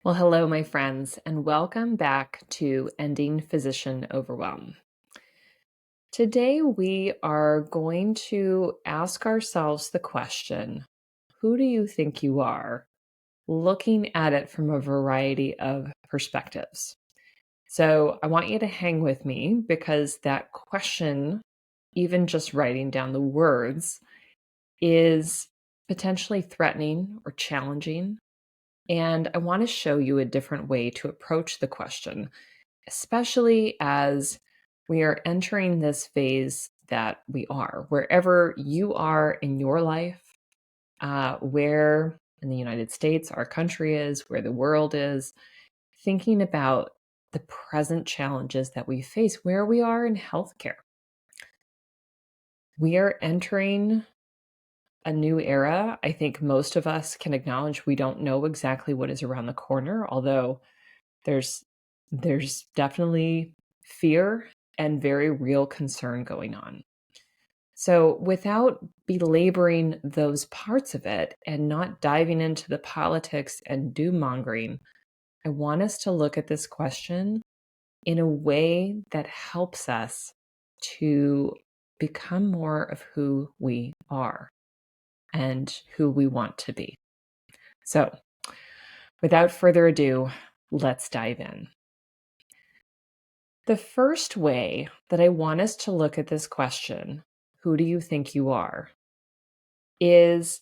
Well, hello, my friends, and welcome back to Ending Physician Overwhelm. Today, we are going to ask ourselves the question, who do you think you are? Looking at it from a variety of perspectives. So I want you to hang with me because that question, even just writing down the words, is potentially threatening or challenging. And I want to show you a different way to approach the question, especially as we are entering this phase that we are, wherever you are in your life, where in the United States our country is, where the world is, thinking about the present challenges that we face, where we are in healthcare. We are entering a new era. I think most of us can acknowledge we don't know exactly what is around the corner, although there's definitely fear and very real concern going on. So, without belaboring those parts of it and not diving into the politics and doom mongering, I want us to look at this question in a way that helps us to become more of who we are and who we want to be. So, without further ado, let's dive in. The first way that I want us to look at this question, who do you think you are, is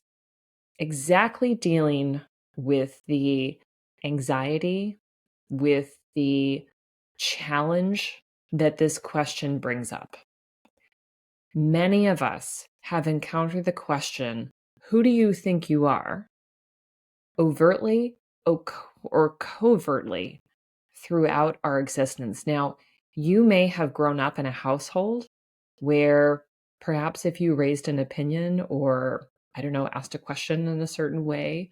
exactly dealing with the anxiety, with the challenge that this question brings up. Many of us have encountered the question, who do you think you are, overtly or covertly throughout our existence. Now, you may have grown up in a household where perhaps if you raised an opinion or, I don't know, asked a question in a certain way,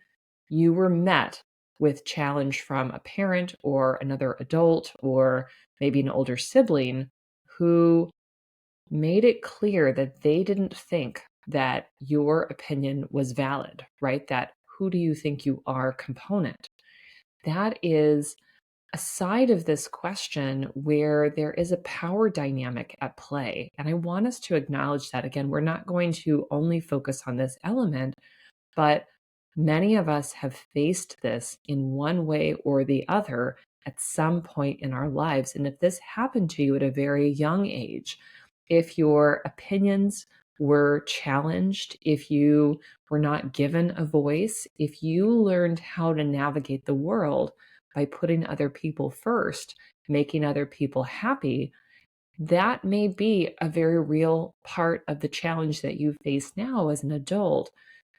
you were met with challenge from a parent or another adult or maybe an older sibling who made it clear that they didn't think that your opinion was valid, right? That who do you think you are component. That is a side of this question where there is a power dynamic at play. And I want us to acknowledge that. Again, we're not going to only focus on this element, but many of us have faced this in one way or the other at some point in our lives. And if this happened to you at a very young age, if your opinions were challenged, if you were not given a voice, if you learned how to navigate the world by putting other people first, making other people happy, that may be a very real part of the challenge that you face now as an adult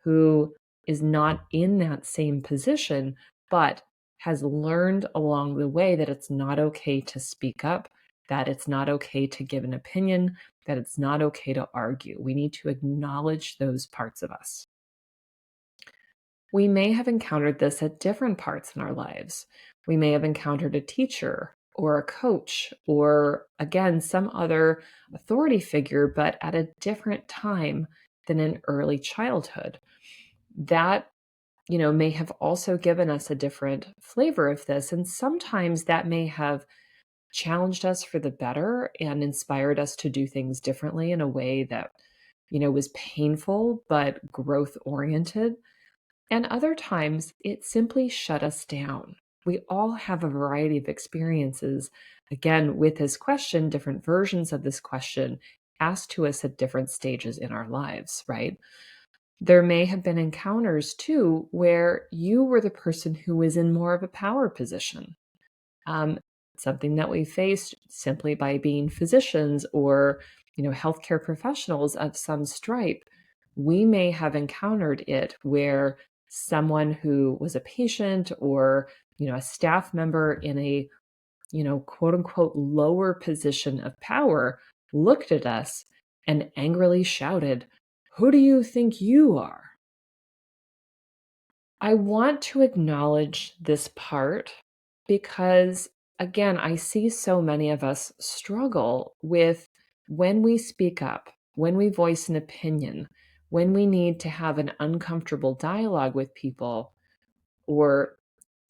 who is not in that same position, but has learned along the way that it's not okay to speak up, that it's not okay to give an opinion, that it's not okay to argue. We need to acknowledge those parts of us. We may have encountered this at different parts in our lives. We may have encountered a teacher or a coach or, again, some other authority figure, but at a different time than in early childhood. That, may have also given us a different flavor of this. And sometimes that may have challenged us for the better and inspired us to do things differently in a way that, was painful but growth oriented. And other times, it simply shut us down. We all have a variety of experiences, again, with this question, different versions of this question asked to us at different stages in our lives, right? There may have been encounters too where you were the person who was in more of a power position. Um, Something that we faced simply by being physicians or, healthcare professionals of some stripe. We may have encountered it where someone who was a patient or, a staff member in a, quote unquote, lower position of power looked at us and angrily shouted, "Who do you think you are?" I want to acknowledge this part because, again, I see so many of us struggle with when we speak up, when we voice an opinion, when we need to have an uncomfortable dialogue with people, or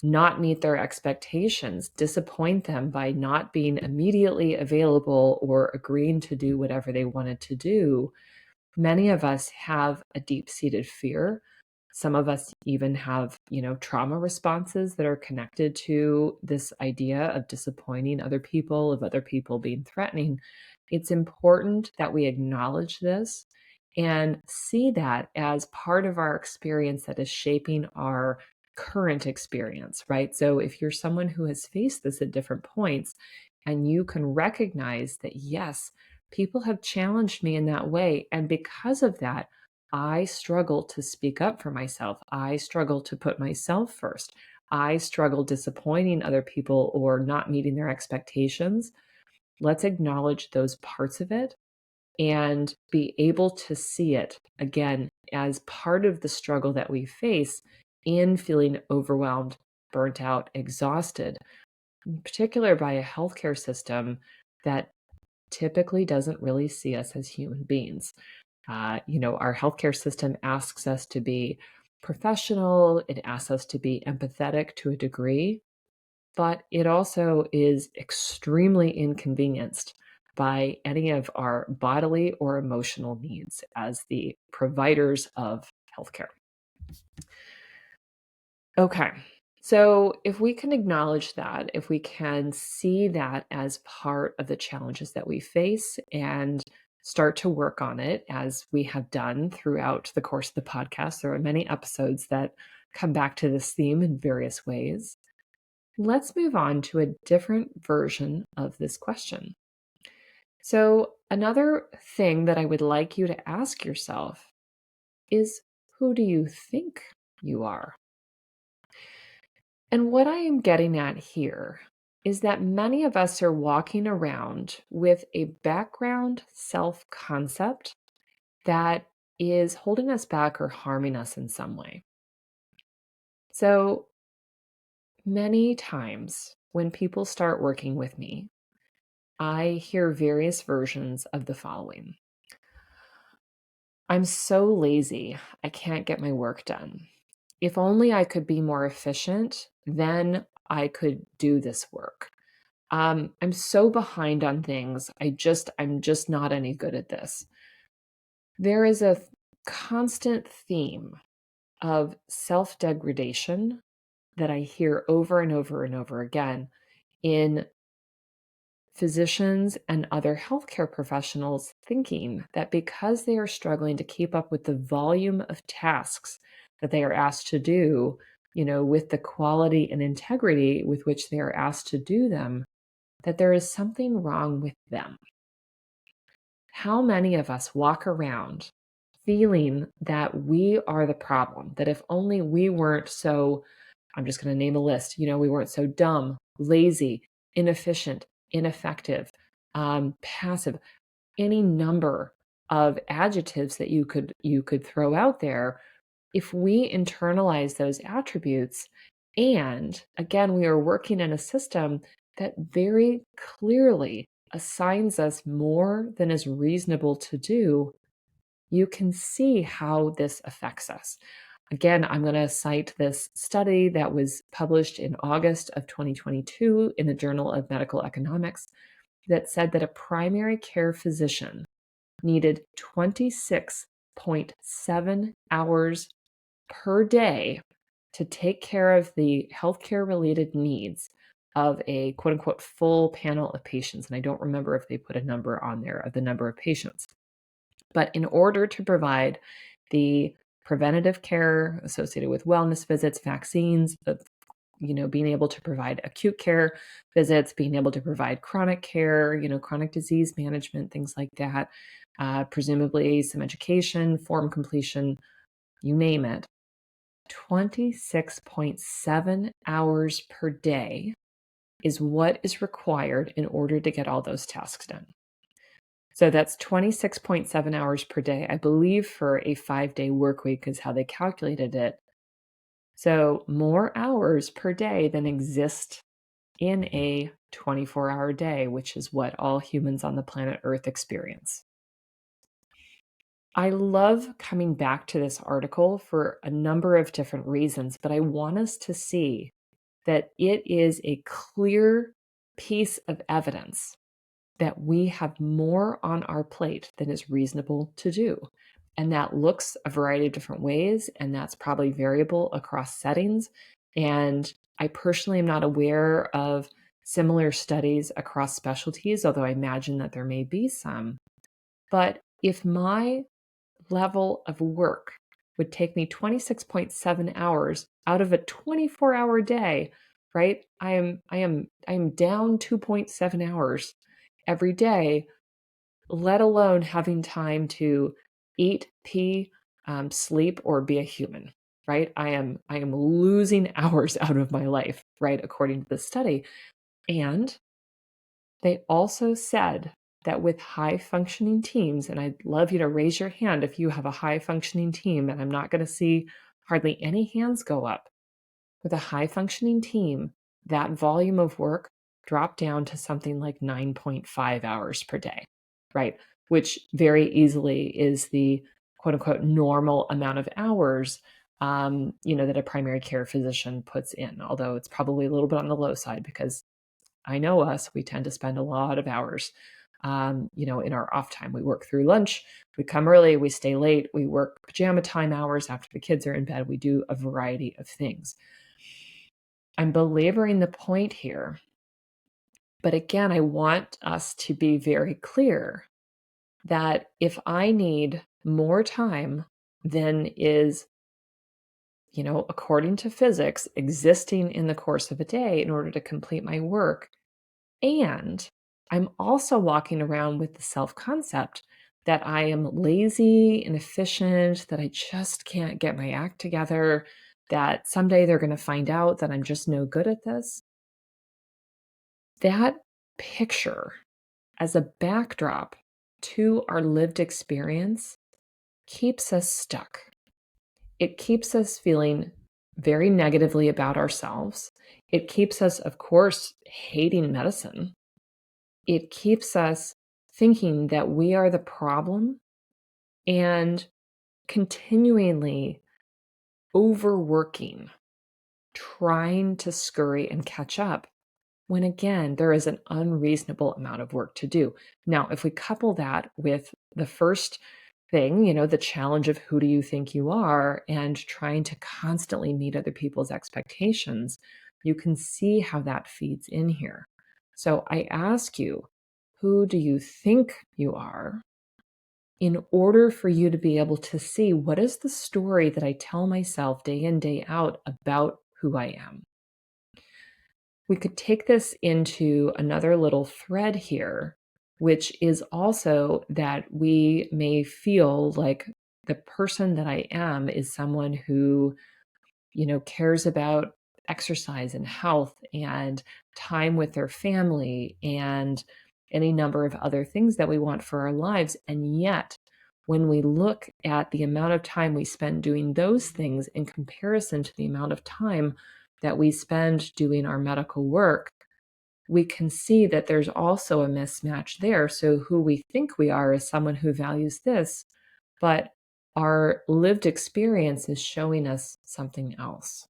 not meet their expectations, disappoint them by not being immediately available or agreeing to do whatever they wanted to do, many of us have a deep-seated fear. Some of us even have, trauma responses that are connected to this idea of disappointing other people, of other people being threatening. It's important that we acknowledge this and see that as part of our experience that is shaping our current experience, right? So if you're someone who has faced this at different points and you can recognize that, yes, people have challenged me in that way. And because of that, I struggle to speak up for myself. I struggle to put myself first. I struggle disappointing other people or not meeting their expectations. Let's acknowledge those parts of it and be able to see it again as part of the struggle that we face in feeling overwhelmed, burnt out, exhausted, in particular by a healthcare system that typically doesn't really see us as human beings. Our healthcare system asks us to be professional, it asks us to be empathetic to a degree, but it also is extremely inconvenienced by any of our bodily or emotional needs as the providers of healthcare. Okay. So, if we can acknowledge that, if we can see that as part of the challenges that we face and start to work on it as we have done throughout the course of the podcast, there are many episodes that come back to this theme in various ways. Let's move on to a different version of this question. So, another thing that I would like you to ask yourself is, who do you think you are? And what I am getting at here is that many of us are walking around with a background self concept that is holding us back or harming us in some way. So many times when people start working with me, I hear various versions of the following. I'm so lazy, I can't get my work done. If only I could be more efficient, then I could do this work. I'm so behind on things. I'm just not any good at this. There is a constant theme of self-degradation that I hear over and over and over again in physicians and other healthcare professionals thinking that because they are struggling to keep up with the volume of tasks that they are asked to do, with the quality and integrity with which they are asked to do them, that there is something wrong with them. How many of us walk around feeling that we are the problem, that if only we weren't so, I'm just going to name a list, we weren't so dumb, lazy, inefficient, ineffective, passive, any number of adjectives that you could throw out there. If we internalize those attributes, and again, we are working in a system that very clearly assigns us more than is reasonable to do, you can see how this affects us. Again, I'm going to cite this study that was published in August of 2022 in the Journal of Medical Economics that said that a primary care physician needed 26.7 hours per day to take care of the healthcare related needs of a quote unquote full panel of patients. And I don't remember if they put a number on there of the number of patients. But in order to provide the preventative care associated with wellness visits, vaccines, being able to provide acute care visits, being able to provide chronic care, chronic disease management, things like that, presumably some education, form completion, you name it. 26.7 hours per day is what is required in order to get all those tasks done. So that's 26.7 hours per day, I believe, for a 5-day work week is how they calculated it. So more hours per day than exist in a 24-hour day, which is what all humans on the planet Earth experience. I love coming back to this article for a number of different reasons, but I want us to see that it is a clear piece of evidence that we have more on our plate than is reasonable to do. And that looks a variety of different ways, and that's probably variable across settings. And I personally am not aware of similar studies across specialties, although I imagine that there may be some. But if my level of work would take me 26.7 hours out of a 24-hour day, right? I am down 2.7 hours every day, let alone having time to eat, pee, sleep, or be a human, right? I am losing hours out of my life, right? According to the study. And they also said that with high functioning teams, and I'd love you to raise your hand if you have a high functioning team, and I'm not going to see hardly any hands go up. With a high functioning team, that volume of work dropped down to something like 9.5 hours per day, right? Which very easily is the quote unquote normal amount of hours that a primary care physician puts in, although it's probably a little bit on the low side because I know us, we tend to spend a lot of hours, in our off time. We work through lunch, we come early, we stay late, we work pajama time hours after the kids are in bed. We do a variety of things. I'm belaboring the point here. But again, I want us to be very clear that if I need more time than is, according to physics, existing in the course of a day in order to complete my work, and I'm also walking around with the self-concept that I am lazy, inefficient, that I just can't get my act together, that someday they're going to find out that I'm just no good at this. That picture as a backdrop to our lived experience keeps us stuck. It keeps us feeling very negatively about ourselves. It keeps us, of course, hating medicine. It keeps us thinking that we are the problem and continually overworking, trying to scurry and catch up when again, there is an unreasonable amount of work to do. Now, if we couple that with the first thing, the challenge of who do you think you are and trying to constantly meet other people's expectations, you can see how that feeds in here. So I ask you, who do you think you are? In order for you to be able to see what is the story that I tell myself day in, day out about who I am. We could take this into another little thread here, which is also that we may feel like the person that I am is someone who, cares about exercise and health and time with their family and any number of other things that we want for our lives. And yet, when we look at the amount of time we spend doing those things in comparison to the amount of time that we spend doing our medical work, we can see that there's also a mismatch there. So who we think we are is someone who values this, but our lived experience is showing us something else.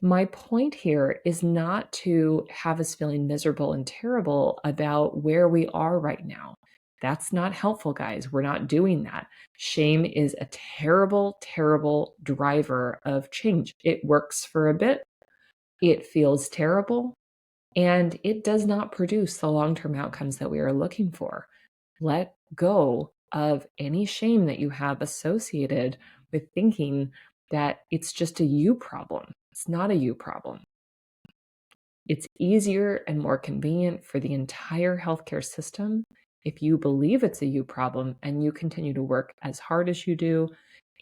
My point here is not to have us feeling miserable and terrible about where we are right now. That's not helpful, guys. We're not doing that. Shame is a terrible, terrible driver of change. It works for a bit, it feels terrible, and it does not produce the long-term outcomes that we are looking for. Let go of any shame that you have associated with thinking that it's just a you problem. It's not a you problem. It's easier and more convenient for the entire healthcare system if you believe it's a you problem and you continue to work as hard as you do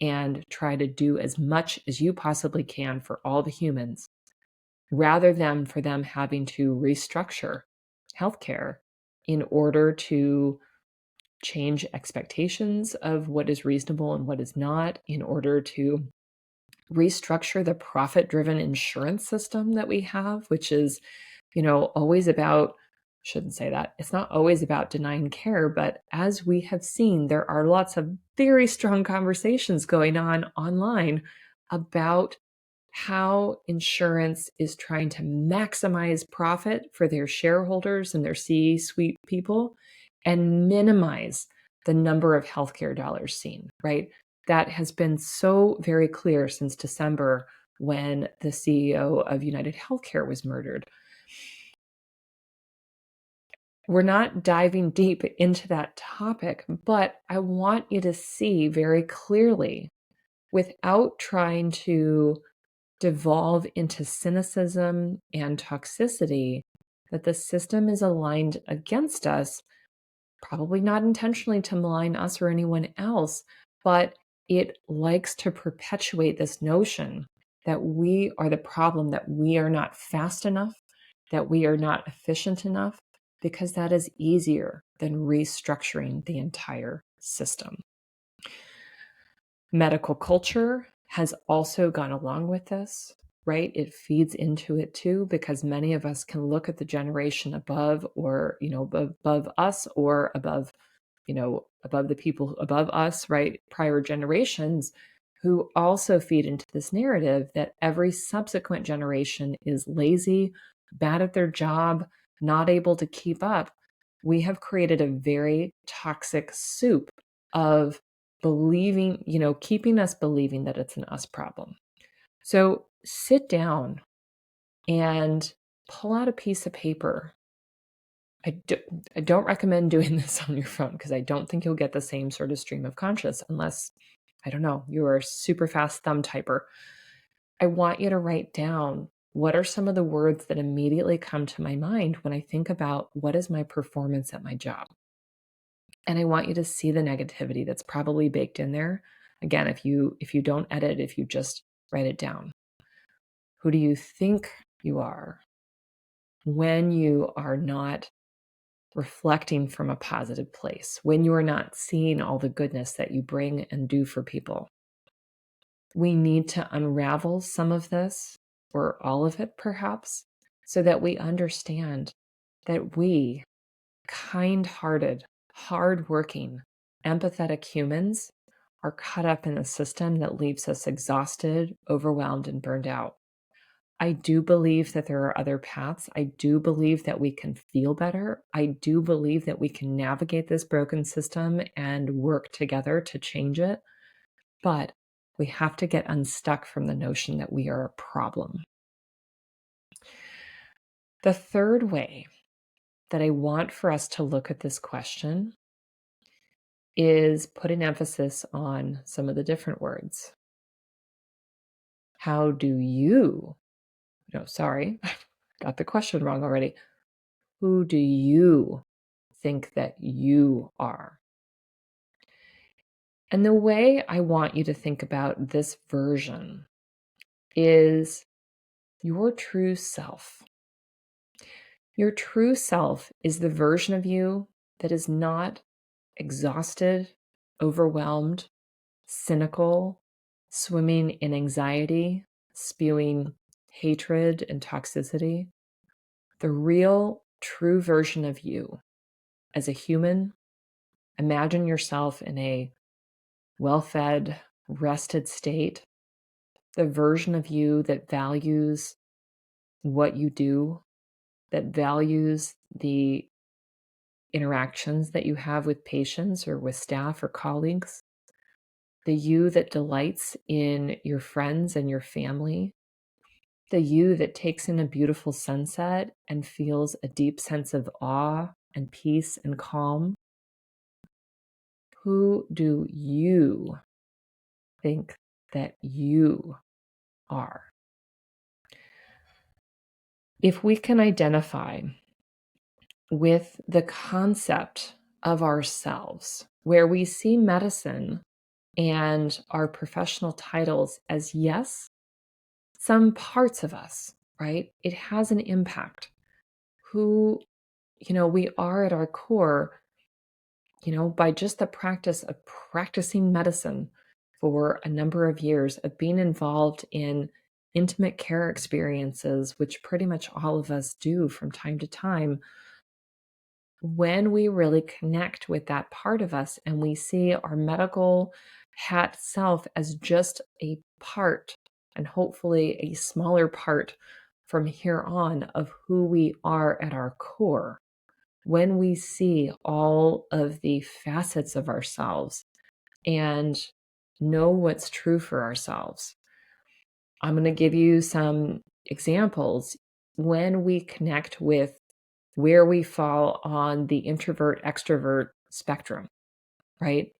and try to do as much as you possibly can for all the humans, rather than for them having to restructure healthcare in order to change expectations of what is reasonable and what is not, in order to restructure the profit-driven insurance system that we have, which is, always about, shouldn't say that. It's not always about denying care, but as we have seen, there are lots of very strong conversations going on online about how insurance is trying to maximize profit for their shareholders and their C-suite people and minimize the number of healthcare dollars seen, right? That has been so very clear since December when the CEO of United Healthcare was murdered. We're not diving deep into that topic, but I want you to see very clearly, without trying to devolve into cynicism and toxicity, that the system is aligned against us, probably not intentionally to malign us or anyone else, but it likes to perpetuate this notion that we are the problem, that we are not fast enough, that we are not efficient enough, because that is easier than restructuring the entire system. Medical culture has also gone along with this, right? It feeds into it too, because many of us can look at the generation above or, above us or above, above the people above us, right? Prior generations who also feed into this narrative that every subsequent generation is lazy, bad at their job, not able to keep up. We have created a very toxic soup of believing, keeping us believing that it's an us problem. So sit down and pull out a piece of paper. I don't recommend doing this on your phone because I don't think you'll get the same sort of stream of conscious unless, I don't know, you're a super fast thumb typer. I want you to write down, what are some of the words that immediately come to my mind when I think about what is my performance at my job? And I want you to see the negativity that's probably baked in there. Again, if you don't edit, if you just write it down. Who do you think you are when you are not reflecting from a positive place, when you are not seeing all the goodness that you bring and do for people? We need to unravel some of this, or all of it perhaps, so that we understand that we, kind-hearted, hardworking, empathetic humans, are caught up in a system that leaves us exhausted, overwhelmed, and burned out. I do believe that there are other paths. I do believe that we can feel better. I do believe that we can navigate this broken system and work together to change it. But we have to get unstuck from the notion that we are a problem. The third way that I want for us to look at this question is put an emphasis on some of the different words. How do you, no, sorry, got the question wrong already. Who do you think that you are? And the way I want you to think about this version is your true self. Your true self is the version of you that is not exhausted, overwhelmed, cynical, swimming in anxiety, spewing hatred and toxicity. The real, true version of you as a human, imagine yourself in a well-fed, rested state, the version of you that values what you do, that values the interactions that you have with patients or with staff or colleagues, the you that delights in your friends and your family, the you that takes in a beautiful sunset and feels a deep sense of awe and peace and calm. Who do you think that you are? If we can identify with the concept of ourselves, where we see medicine and our professional titles as, yes, some parts of us, right? It has an impact. Who, we are at our core, by just the practice of practicing medicine for a number of years, of being involved in intimate care experiences, which pretty much all of us do from time to time. When we really connect with that part of us and we see our medical hat self as just a part and hopefully a smaller part from here on of who we are at our core when we see all of the facets of ourselves and know what's true for ourselves. I'm going to give you some examples when we connect with where we fall on the introvert extrovert spectrum, right?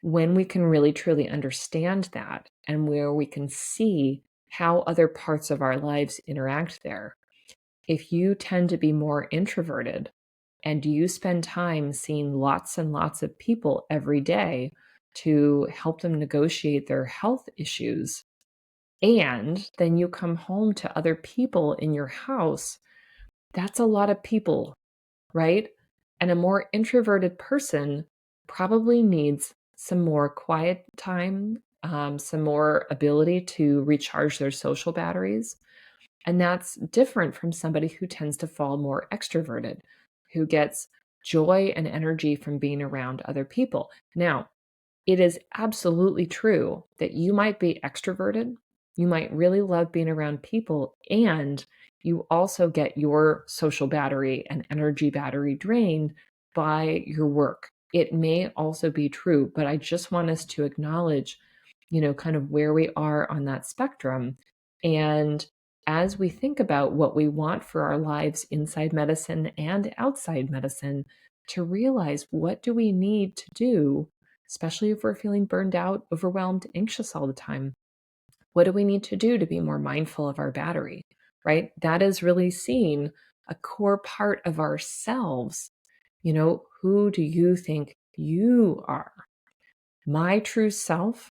When we can really truly understand that and where we can see how other parts of our lives interact there. If you tend to be more introverted and you spend time seeing lots and lots of people every day to help them negotiate their health issues, and then you come home to other people in your house, that's a lot of people, right? And a more introverted person probably needs some more quiet time, some more ability to recharge their social batteries. And that's different from somebody who tends to fall more extroverted, who gets joy and energy from being around other people. Now, it is absolutely true that you might be extroverted. You might really love being around people, and you also get your social battery and energy battery drained by your work. It may also be true, but I just want us to acknowledge, kind of where we are on that spectrum. And as we think about what we want for our lives inside medicine and outside medicine, to realize what do we need to do, especially if we're feeling burned out, overwhelmed, anxious all the time. What do we need to do to be more mindful of our battery, right? That is really seeing a core part of ourselves. Who do you think you are? My true self.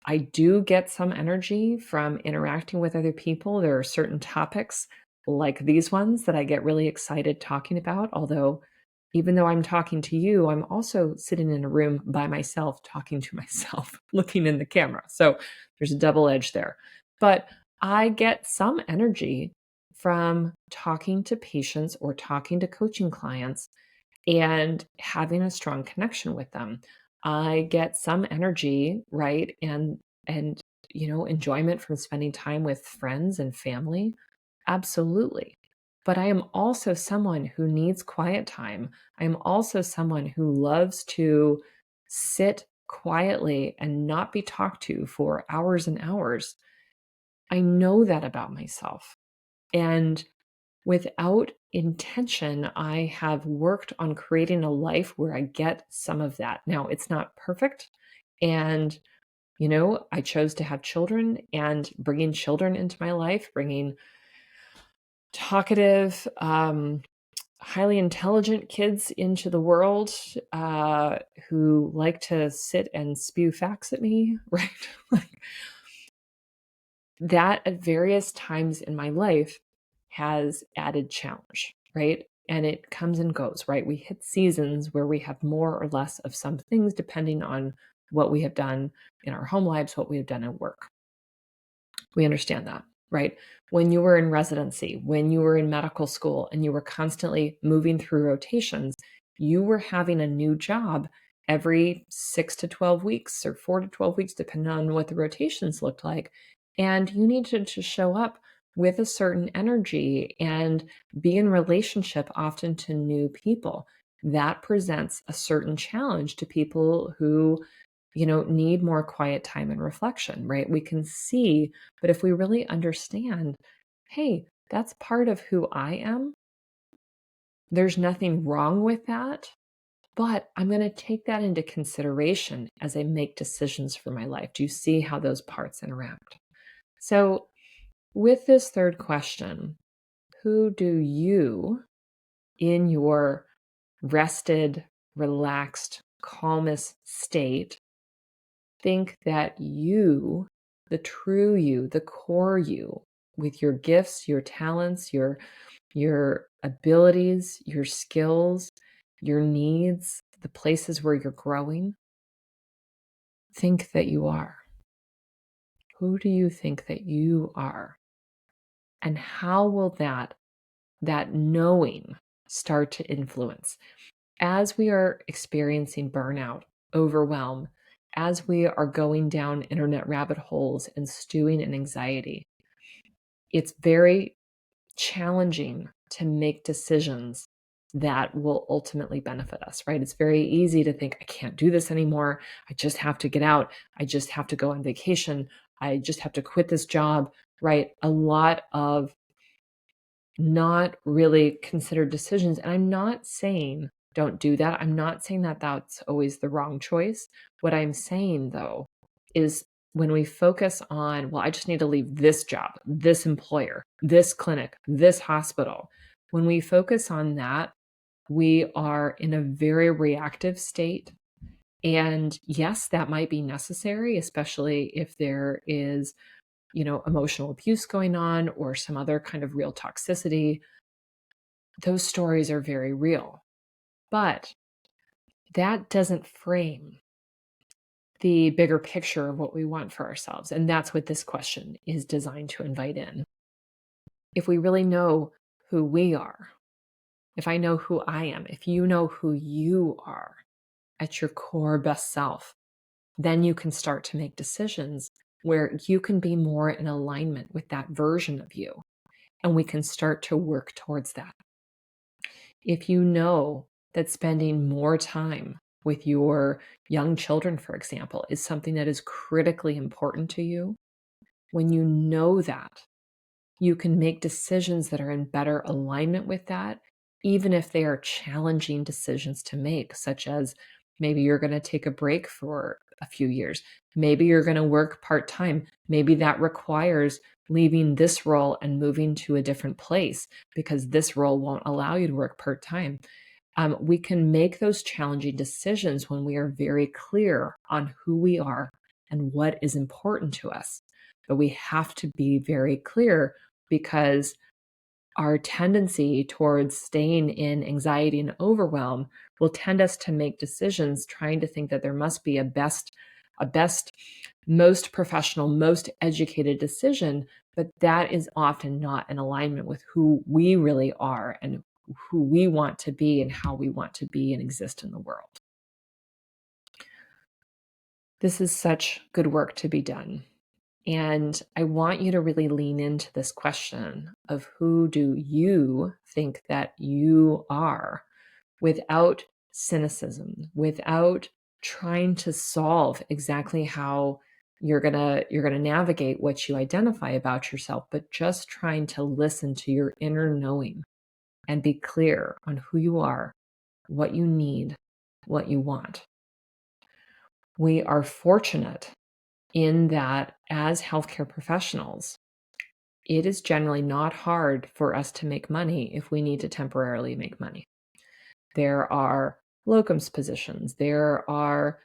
I do get some energy from interacting with other people. There are certain topics like these ones that I get really excited talking about. Although, even though I'm talking to you, I'm also sitting in a room by myself, talking to myself, looking in the camera. So there's a double edge there. But I get some energy from talking to patients or talking to coaching clients and having a strong connection with them. I get some energy, right? And enjoyment from spending time with friends and family. Absolutely. But I am also someone who needs quiet time. I am also someone who loves to sit quietly and not be talked to for hours and hours. I know that about myself. And without intention, I have worked on creating a life where I get some of that. Now, it's not perfect. And, I chose to have children, and bringing children into my life, bringing talkative, highly intelligent kids into the world who like to sit and spew facts at me, right? Like, that at various times in my life has added challenge, right? And it comes and goes, right? We hit seasons where we have more or less of some things depending on what we have done in our home lives, what we have done at work. We understand that, right? When you were in residency, when you were in medical school, and you were constantly moving through rotations, you were having a new job every 6 to 12 weeks or 4 to 12 weeks, depending on what the rotations looked like. And you needed to show up with a certain energy and be in relationship often to new people. That presents a certain challenge to people who need more quiet time and reflection, right? We can see, but if we really understand, hey, that's part of who I am, there's nothing wrong with that, but I'm going to take that into consideration as I make decisions for my life. Do you see how those parts interact? So, with this third question, who do you, in your rested, relaxed, calmest state, think that you, the true you, the core you, with your gifts, your talents, your abilities, your skills, your needs, the places where you're growing, think that you are? Who do you think that you are? And how will that knowing start to influence? As we are experiencing burnout, overwhelm, as we are going down internet rabbit holes and stewing in anxiety, it's very challenging to make decisions that will ultimately benefit us, right? It's very easy to think, I can't do this anymore. I just have to get out. I just have to go on vacation. I just have to quit this job, right? A lot of not really considered decisions. And I'm not saying don't do that. I'm not saying that that's always the wrong choice. What I'm saying, though, is when we focus on, well, I just need to leave this job, this employer, this clinic, this hospital, when we focus on that, we are in a very reactive state. And yes, that might be necessary, especially if there is, emotional abuse going on or some other kind of real toxicity. Those stories are very real. But that doesn't frame the bigger picture of what we want for ourselves. And that's what this question is designed to invite in. If we really know who we are, if I know who I am, if you know who you are at your core best self, then you can start to make decisions where you can be more in alignment with that version of you. And we can start to work towards that. If you know that spending more time with your young children, for example, is something that is critically important to you, when you know that, you can make decisions that are in better alignment with that, even if they are challenging decisions to make, such as maybe you're going to take a break for a few years. Maybe you're going to work part time. Maybe that requires leaving this role and moving to a different place because this role won't allow you to work part time. We can make those challenging decisions when we are very clear on who we are and what is important to us. But we have to be very clear because our tendency towards staying in anxiety and overwhelm will tend us to make decisions trying to think that there must be a best, most professional, most educated decision, but that is often not in alignment with who we really are and who we want to be and how we want to be and exist in the world. This is such good work to be done. And I want you to really lean into this question of who do you think that you are without cynicism, without trying to solve exactly how you're going to navigate what you identify about yourself, but just trying to listen to your inner knowing and be clear on who you are, what you need, what you want. We are fortunate in that as healthcare professionals, it is generally not hard for us to make money if we need to temporarily make money. There are locums positions, there are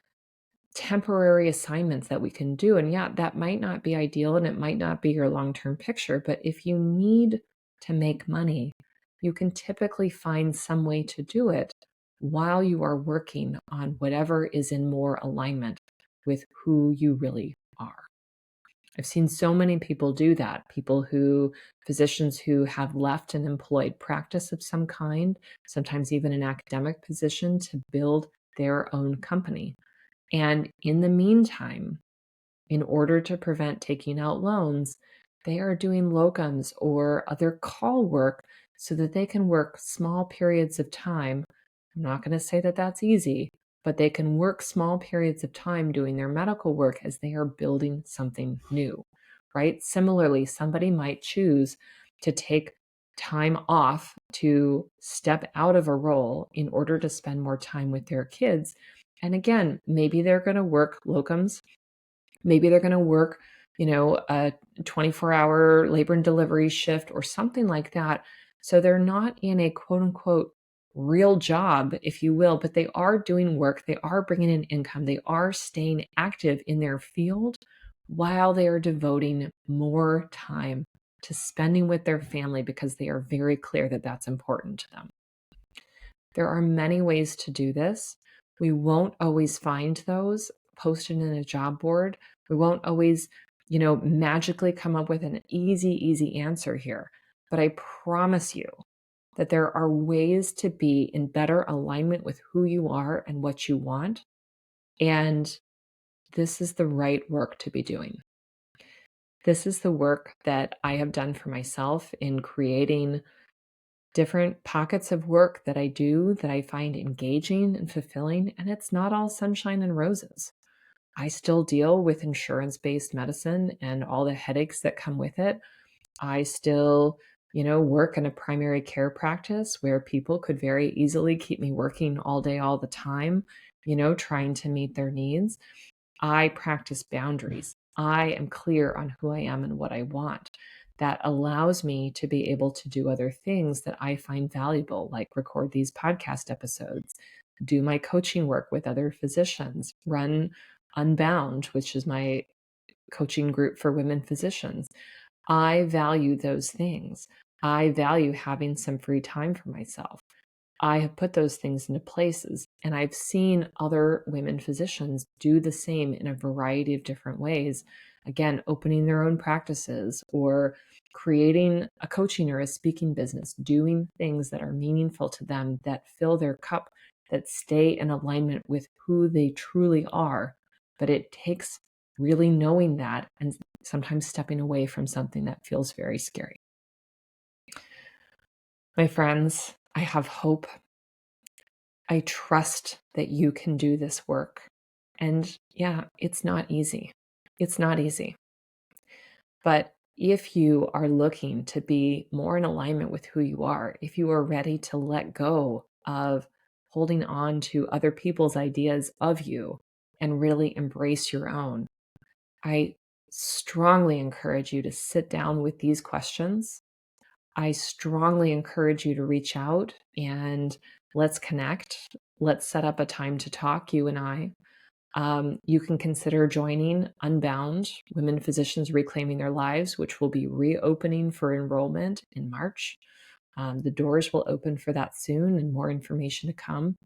temporary assignments that we can do. And yeah, that might not be ideal and it might not be your long term picture, but if you need to make money, you can typically find some way to do it while you are working on whatever is in more alignment with who you really are. I've seen so many people do that. Physicians who have left an employed practice of some kind, sometimes even an academic position, to build their own company. And in the meantime, in order to prevent taking out loans, they are doing locums or other call work so that they can work small periods of time. I'm not going to say that that's easy, but they can work small periods of time doing their medical work as they are building something new, right? Similarly, somebody might choose to take time off to step out of a role in order to spend more time with their kids. And again, maybe they're going to work locums. Maybe they're going to work, a 24-hour labor and delivery shift or something like that. So they're not in a quote unquote real job, if you will, but they are doing work. They are bringing in income. They are staying active in their field while they are devoting more time to spending with their family because they are very clear that that's important to them. There are many ways to do this. We won't always find those posted in a job board. We won't always, magically come up with an easy answer here. But I promise you that there are ways to be in better alignment with who you are and what you want. And this is the right work to be doing. This is the work that I have done for myself in creating different pockets of work that I do that I find engaging and fulfilling, and it's not all sunshine and roses. I still deal with insurance-based medicine and all the headaches that come with it. I still, work in a primary care practice where people could very easily keep me working all day, all the time, trying to meet their needs. I practice boundaries. I am clear on who I am and what I want. That allows me to be able to do other things that I find valuable, like record these podcast episodes, do my coaching work with other physicians, run Unbound, which is my coaching group for women physicians. I value those things. I value having some free time for myself. I have put those things into places, and I've seen other women physicians do the same in a variety of different ways. Again, opening their own practices or creating a coaching or a speaking business, doing things that are meaningful to them, that fill their cup, that stay in alignment with who they truly are. But it takes really knowing that and sometimes stepping away from something that feels very scary. My friends, I have hope. I trust that you can do this work. And yeah, it's not easy. It's not easy. But if you are looking to be more in alignment with who you are, if you are ready to let go of holding on to other people's ideas of you and really embrace your own, I strongly encourage you to sit down with these questions. I strongly encourage you to reach out and let's connect. Let's set up a time to talk, you and I. You can consider joining Unbound Women Physicians Reclaiming Their Lives, which will be reopening for enrollment in March. The doors will open for that soon and more information to come.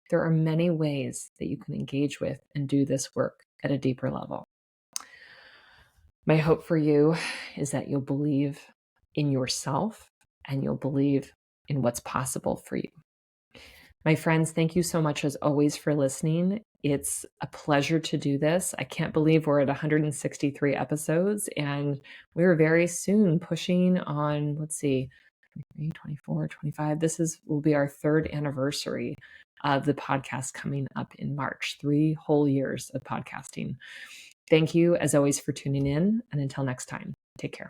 There are many ways that you can engage with and do this work at a deeper level. My hope for you is that you'll believe in yourself and you'll believe in what's possible for you. My friends, thank you so much as always for listening. It's a pleasure to do this. I can't believe we're at 163 episodes and we're very soon pushing on, 23, 24, 25. Will be our third anniversary of the podcast coming up in March, 3 whole years of podcasting. Thank you as always for tuning in. And until next time, take care.